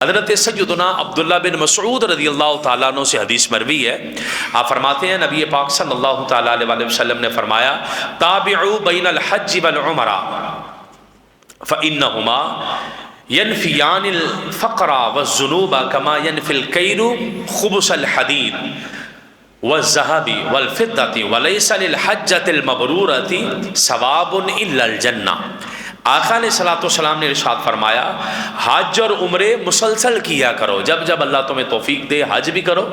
حضرت سیدنا عبداللہ بن مسعود رضی اللہ تعالیٰ عنہ سے حدیث مروی ہے، آپ فرماتے ہیں نبی پاک صلی اللہ تعالیٰ علیہ وسلم نے فرمایا تابعوا بین الحج والعمرہ فإنہما ينفیان الفقر والذنوب كما ينفی الکیر خبث الحدید والذهب والفضة وليس للحجة المبرورة ثواب إلا الجنہ۔ آقا علیہ الصلوۃ والسلام نے ارشاد فرمایا حج اور عمرے مسلسل کیا کرو، جب جب اللہ تمہیں توفیق دے حج بھی کرو،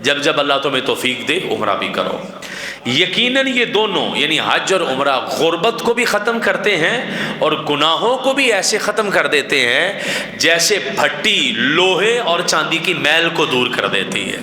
جب جب اللہ تمہیں توفیق دے عمرہ بھی کرو۔ یقیناً یہ دونوں یعنی حج اور عمرہ غربت کو بھی ختم کرتے ہیں اور گناہوں کو بھی ایسے ختم کر دیتے ہیں جیسے بھٹی لوہے اور چاندی کی میل کو دور کر دیتی ہے۔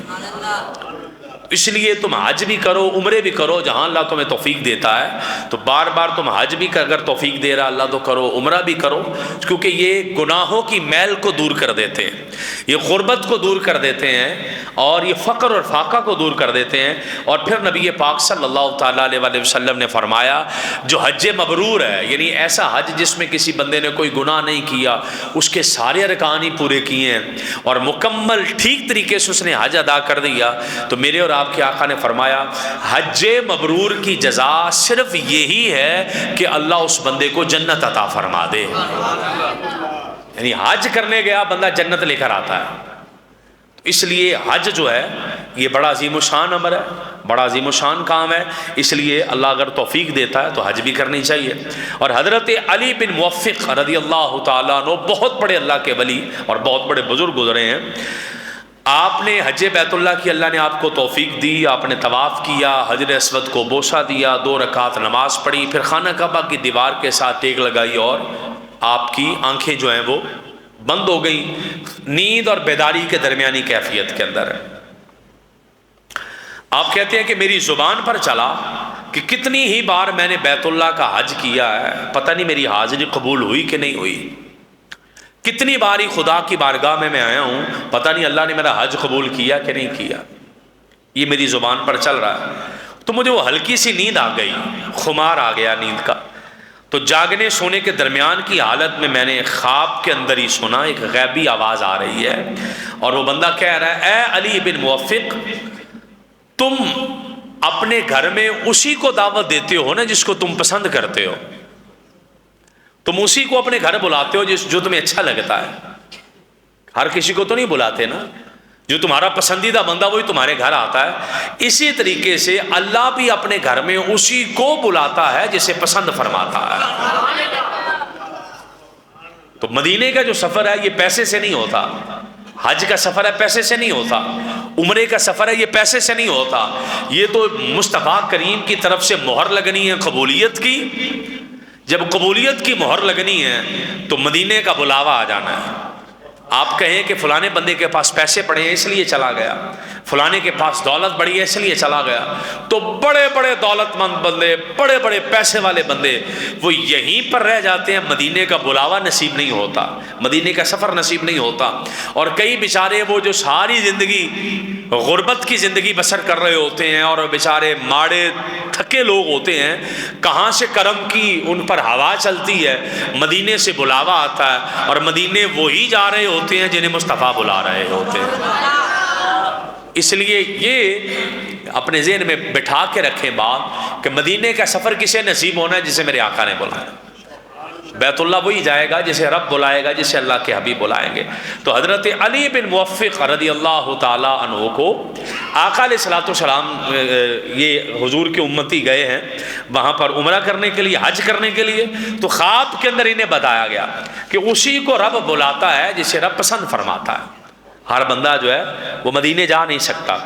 اس لیے تم حج بھی کرو عمرے بھی کرو، جہاں اللہ تمہیں توفیق دیتا ہے تو بار بار تم حج بھی اگر توفیق دے رہا اللہ تو کرو، عمرہ بھی کرو، کیونکہ یہ گناہوں کی میل کو دور کر دیتے ہیں، یہ غربت کو دور کر دیتے ہیں اور یہ فقر اور فاقہ کو دور کر دیتے ہیں۔ اور پھر نبی پاک صلی اللہ تعالیٰ علیہ وسلم نے فرمایا جو حج مبرور ہے یعنی ایسا حج جس میں کسی بندے نے کوئی گناہ نہیں کیا، اس کے سارے ارکان ہی پورے کیے ہیں اور مکمل ٹھیک طریقے سے اس نے حج ادا کر دیا، تو میرے اور آپ کے آقا نے فرمایا حج مبرور کی جزا صرف یہی ہے کہ اللہ اس بندے کو جنت عطا فرما دے۔ یعنی حج کرنے گیا بندہ جنت لے کر آتا ہے۔ اس لیے حج جو ہے یہ بڑا عظیم الشان امر ہے، بڑا عظیم الشان کام ہے، اس لیے اللہ اگر توفیق دیتا ہے تو حج بھی کرنی چاہیے۔ اور حضرت علی بن موفق رضی اللہ تعالیٰ عنہ بہت بڑے اللہ کے ولی اور بہت بڑے بزرگ گزرے ہیں، آپ نے حج بیت اللہ کی اللہ نے آپ کو توفیق دی، آپ نے طواف کیا، حجر اسود کو بوسہ دیا، 2 رکعت نماز پڑھی، پھر خانہ کعبہ کی دیوار کے ساتھ ٹیک لگائی اور آپ کی آنکھیں جو ہیں وہ بند ہو گئیں، نیند اور بیداری کے درمیانی کیفیت کے اندر۔ آپ کہتے ہیں کہ میری زبان پر چلا کہ کتنی ہی بار میں نے بیت اللہ کا حج کیا ہے، پتہ نہیں میری حاضری قبول ہوئی کہ نہیں ہوئی، کتنی باری خدا کی بارگاہ میں آیا ہوں، پتہ نہیں اللہ نے میرا حج قبول کیا کہ نہیں کیا، یہ میری زبان پر چل رہا ہے۔ تو مجھے وہ ہلکی سی نیند آ گئی، خمار آ گیا نیند کا، تو جاگنے سونے کے درمیان کی حالت میں نے خواب کے اندر ہی سنا ایک غیبی آواز آ رہی ہے اور وہ بندہ کہہ رہا ہے اے علی بن موفق، تم اپنے گھر میں اسی کو دعوت دیتے ہو نا جس کو تم پسند کرتے ہو، تم اسی کو اپنے گھر بلاتے ہو جو تمہیں اچھا لگتا ہے، ہر کسی کو تو نہیں بلاتے نا، جو تمہارا پسندیدہ بندہ وہی تمہارے گھر آتا ہے۔ اسی طریقے سے اللہ بھی اپنے گھر میں اسی کو بلاتا ہے جسے پسند فرماتا ہے۔ تو مدینے کا جو سفر ہے یہ پیسے سے نہیں ہوتا، حج کا سفر ہے پیسے سے نہیں ہوتا، عمرے کا سفر ہے یہ پیسے سے نہیں ہوتا، یہ تو مصطفیٰ کریم کی طرف سے مہر لگنی ہے قبولیت کی۔ جب قبولیت کی مہر لگنی ہے تو مدینے کا بلاوا آ جانا ہے۔ آپ کہیں کہ فلانے بندے کے پاس پیسے پڑے ہیں اس لیے چلا گیا، فلانے کے پاس دولت بڑی ہے اس لیے چلا گیا، تو بڑے بڑے دولت مند بندے، بڑے بڑے پیسے والے بندے وہ یہیں پر رہ جاتے ہیں، مدینے کا بلاوا نصیب نہیں ہوتا، مدینے کا سفر نصیب نہیں ہوتا۔ اور کئی بیچارے وہ جو ساری زندگی غربت کی زندگی بسر کر رہے ہوتے ہیں اور بیچارے ماڑے تھکے لوگ ہوتے ہیں، کہاں سے کرم کی ان پر ہوا چلتی ہے، مدینے سے بلاوا آتا ہے اور مدینے وہی جا رہے ہوتے ہیں جنہیں مصطفیٰ بلا رہے ہوتے ہیں۔ اس لیے یہ اپنے ذہن میں بٹھا کے رکھیں بات کہ مدینے کا سفر کسے نصیب ہونا ہے؟ جسے میرے آقا نے بلایا۔ بیت اللہ وہی جائے گا جسے رب بلائے گا، جسے اللہ کے حبیب بلائیں گے۔ تو حضرت علی بن موفق رضی اللہ تعالی عنہ کو آقا علیہ الصلوۃ والسلام یہ حضور کے امتی گئے ہیں وہاں پر عمرہ کرنے کے لیے، حج کرنے کے لیے، تو خواب کے اندر انہیں بتایا گیا کہ اسی کو رب بلاتا ہے جسے رب پسند فرماتا ہے۔ ہر بندہ جو ہے وہ مدینے جا نہیں سکتا،